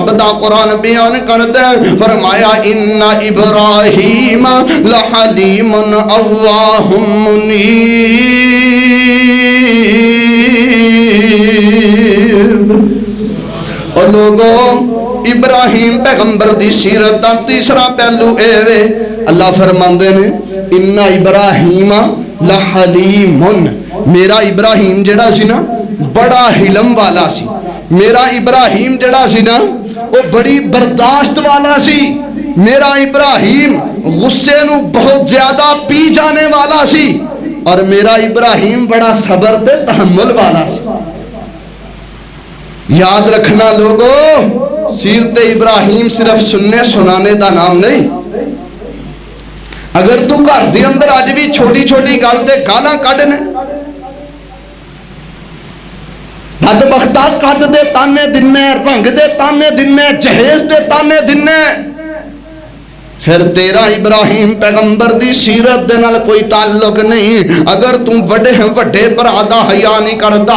رب دا قرآن بیان کرتا ہے، فرمایا ان ابراہیم لحلیم اواہ منیب۔ اور لوگوں ابراہیم پیغمبر دی سیرت دا تیسرا پہلو اے وے، اللہ فرماندے نے ان ابراہیم لحلیم، میرا ابراہیم جڑا سی نا بڑا حلم والا سی، میرا ابراہیم جڑا سی نا وہ بڑی برداشت والا سی، میرا ابراہیم غصے نو بہت زیادہ پی جانے والا سی، اور میرا ابراہیم بڑا صبر تے تحمل والا سی۔ یاد رکھنا لوگوں، سیرت ابراہیم صرف سننے سنانے دا نام نہیں۔ اگر تو گھر دے اندر آج بھی چھوٹی چھوٹی گل تے گالاں کڈنے، بدبختہ قد دے تانے دنے، رنگ دے تانے دنے، جہیز دے تانے دنے، پھر تیرا ابراہیم پیغمبر دی سیرت دے نال کوئی تعلق نہیں۔ اگر تم وڈے وڈے برا دا حیا نہیں کردا،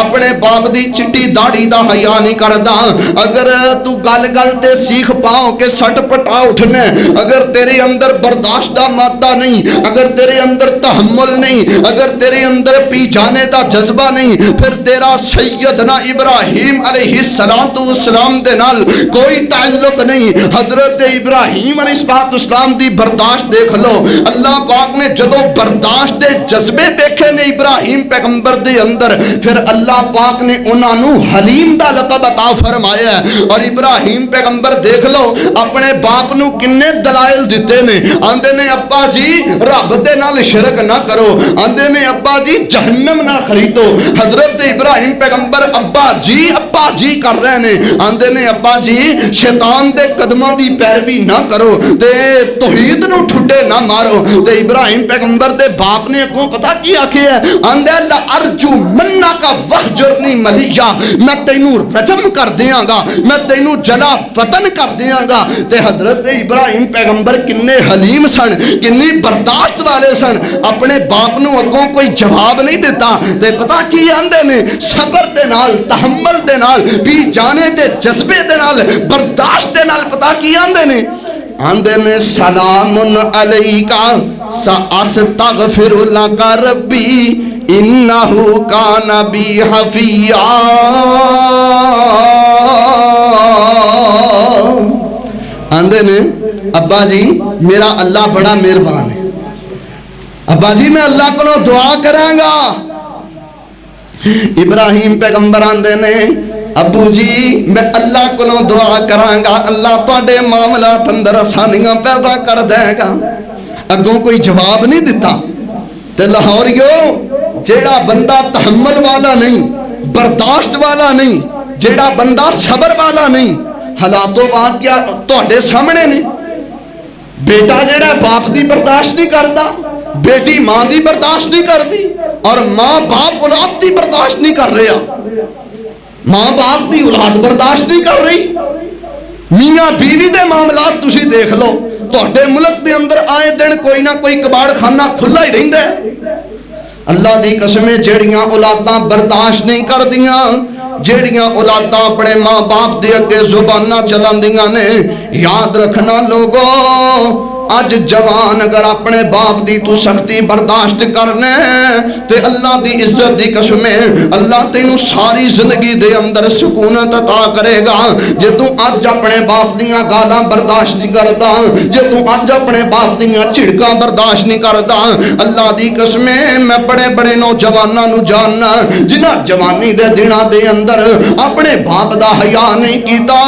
اپنے باپ دی چٹی داڑھی دا حیا نہیں کردا، اگر تو گل گل تے سیکھ پاؤ کہ سٹ پٹا اٹھنے، اگر تیرے اندر برداشت دا مادہ نہیں، اگر تیرے اندر تحمل نہیں، اگر تیرے اندر پی جانے دا جذبہ نہیں، پھر تیرا سیدنا ابراہیم علیہ السلام دے نال کوئی تعلق نہیں۔ حضرت ابراہیم علیہ اسلام دی برداشت دیکھ لو، اللہ پاک نے جدو برداشت دے جذبے دیکھے نے ابراہیم پیغمبر دے اندر، پھر اللہ پاک نے انہاں نو حلیم دا لقب عطا فرمایا ہے۔ اور ابراہیم پیغمبر دیکھ لو اپنے باپ نو کنے دلائل دیتے نے، آندے نے ابا جی رب دے نال شرک نہ کرو، آندے نے ابا جی جہنم نہ خریدو۔ حضرت ابراہیم پیغمبر ابا جی کر رہے نے، آندے نے ابا جی شیطان دے قدموں دی پیروی نہ کرو، تے توحید نو ٹھڈے نہ مارو۔ تے ابراہیم پیغمبر دے باپ نے اگوں پتہ کی آکھیا ہے، آندے لارجو منا کا وحجرنی ملیا، میں تینوں رجم کر دیاں گا، میں تینوں جلا وطن کر دیاں گا۔ تے حضرت ابراہیم پیغمبر کنے حلیم سن، کنی برداشت والے سن، اپنے باپ نو اگوں کوئی جواب نہیں دیتا۔ تے پتہ کی آندے نے صبر دے نال، تحمل دے نال، بھی جانے دے جذبے دے نال، برداشت دے نال پتہ کی آندے نے، آندے نے سلام علیکا ساستغفر لک ربی انہو کان بی حفیا۔ آندے نے ابا جی میرا اللہ بڑا مہربان ہے، ابا جی میں اللہ کو دعا کراں گا۔ ابراہیم پیغمبر آندے نے ابو جی میں اللہ کو دعا کراں گا، اللہ تواڈے معاملات اندر آسانیاں پیدا کر دے گا۔ اگوں کوئی جواب نہیں دیتا۔ تے لاہوریو جیڑا بندہ تحمل والا نہیں، برداشت والا نہیں، جیڑا بندہ صبر والا نہیں، حالات و واقعہ تواڈے سامنے نے۔ بیٹا جیڑا باپ دی برداشت نہیں کرتا، بیٹی ماں دی برداشت نہیں کرتی، اور ماں باپ اولاد دی برداشت نہیں کر رہا، ماں باپ دی اولاد برداشت نہیں کر رہی۔ میاں بیوی دے معاملات تسی دیکھ لو، تواڈے ملک دے اندر آئے دن کوئی نہ کوئی کباڑ خانہ کھلا ہی رہندا ہے۔ اللہ دی قسمیں جیڑیاں اولاداں برداشت نہیں کردیاں، جیڑیاں اولاداں اپنے ماں باپ دے اگے زباناں چلاندیاں نے، یاد رکھنا لوگوں اج جوان اگر اپنے باپ دی تو سختی برداشت کرنے تے اللہ دی عزت دی قسمیں اللہ تینوں ساری زندگی دے اندر سکونت عطا کرے گا۔ جے تو اج اپنے باپ دیاں گالاں برداشت نہیں کردا، جے تو اج اپنے باپ دیاں چھڑکاں برداشت نہیں کردا، اللہ دی قسمیں میں بڑے بڑے نوجواناں نو جاننا جنہاں جوانی دے دناں دے اندر اپنے باپ دا حیا نہیں کیتا،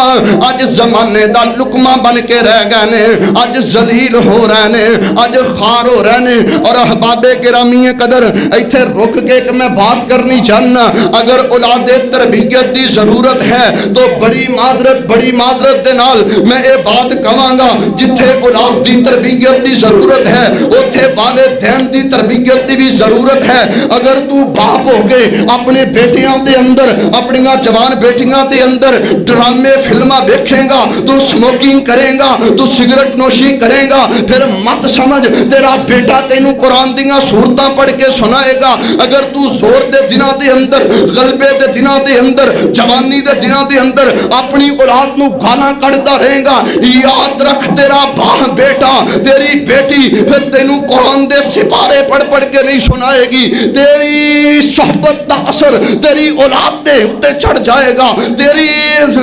اج زمانے دا لقمہ بن کے رہ گئے نے، اج ذلیل ہو رہے نے، اج خار ہو رہے نے۔ اور احباب گرامی قدر ایتھے رک کے کہ میں بات کرنی چاہنا، اگر اولاد تربیت دی ضرورت ہے تو بڑی معذرت دے نال میں اے بات کہاں گا، جتھے اولاد دی تربیت دی ضرورت ہے اوتھے والدین دی تربیت دی بھی ضرورت ہے۔ اگر تو باپ ہو کے اپنے بیٹیاں دے اندر، اپنی جوان بیٹیاں دے اندر ڈرامے فلماں دیکھیں گا، تو سموکنگ کریں گا، تو سگریٹ نوشی کریں گا، گا پھر مت سمجھ تیرا بیٹا تینوں قرآن دیاں سورتاں پڑھ کے سنائے گا. اگر تو زور دے دنوں دے اندر غلبے دے دنوں دے اندر جوانی دے دنوں دے اندر اپنی اولاد نو گالاں کڈدا رہے گا, یاد رکھ تیرا بیٹا تیری بیٹی پھر تینوں قرآن دے سپارے پڑھ پڑھ کے نہیں سنائے گی. تیری صحبت دا اثر تیری اولاد دے اتے چڑھ جائے گا, تیری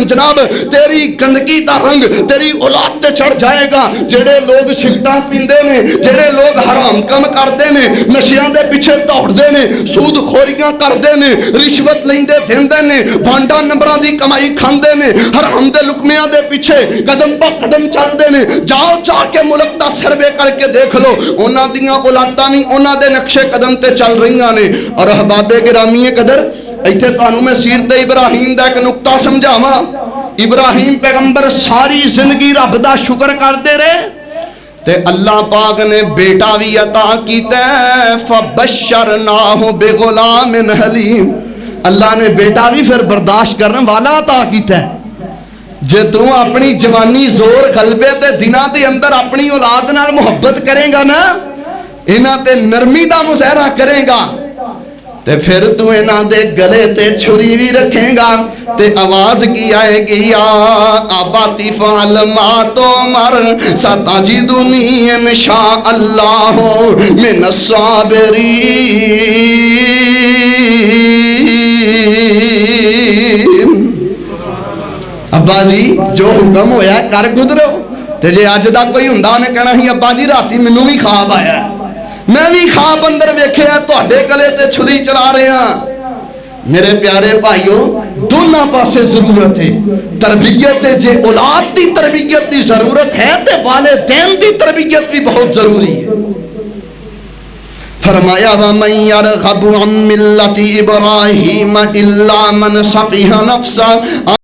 جناب تیری گندگی دا رنگ تیری اولاد تے چڑھ جائے گا. جڑے لوگ سگرٹاں پیندے نے, جڑے لوگ حرام کم کردے نے, نشیاں دے پیچھے دوڑدے نے, سود خوریاں کردے نے, رشوت لیندے دیندے نے, بانڈا نمبراں دی کمائی کھاندے نے, حرام دے لقمیاں دے پیچھے قدم با قدم چلدے نے. جاؤ جا کے ملک دا سروے کر کے دیکھ لو, انہاں دیاں اولاداں وی انہاں دے نقشے قدم تے چل رہیاں نے. اور احباب گرامی قدر ایتھے تانوں میں سیرت ابراہیم دا ایک نقطہ سمجھاواں. ابراہیم پیغمبر ساری زندگی رب دا شکر کردے رہے تے اللہ پاک نے بیٹا بھی عطا کیتا ہے. فبشرناہ بغلام حلیم, اللہ نے بیٹا بھی پھر برداشت کرنے والا عطا کیتا ہے. جے تو اپنی جوانی زور غلبے تے دنوں دے اندر اپنی اولاد نال محبت کرے گا نا, انہاں تے نرمی دا مظاہرہ کرے گا, تے پھر تو انہاں دے گلے تے چھری بھی رکھے گا تے آواز کی آئے گی, یا آباتی فعل ما تؤمر ستجدنی انشاء اللہ من الصابرین. ابا جی جو حکم ہویا کر گزرو. تے جے اج دا کوئی ہوندا میں کہنا ہی ابا جی راتی مینوں بھی خواب آیا, میں بھی خواب اندر ویکھیا تواڈے گلے تے چھری چلا رہے ہاں. میرے پیارے بھائیو, دونوں پاسے ضرورت ہے تربیت ہے. جے اولاد دی تربیت دی ضرورت ہے تے والدین دی تربیت بھی بہت ضروری ہے. فرمایا وَمَن يَرْغَبُ عَن مِّلَّةِ إِبْرَاهِيمَ إِلَّا مَنْ سَفِهَ نَفْسَهُ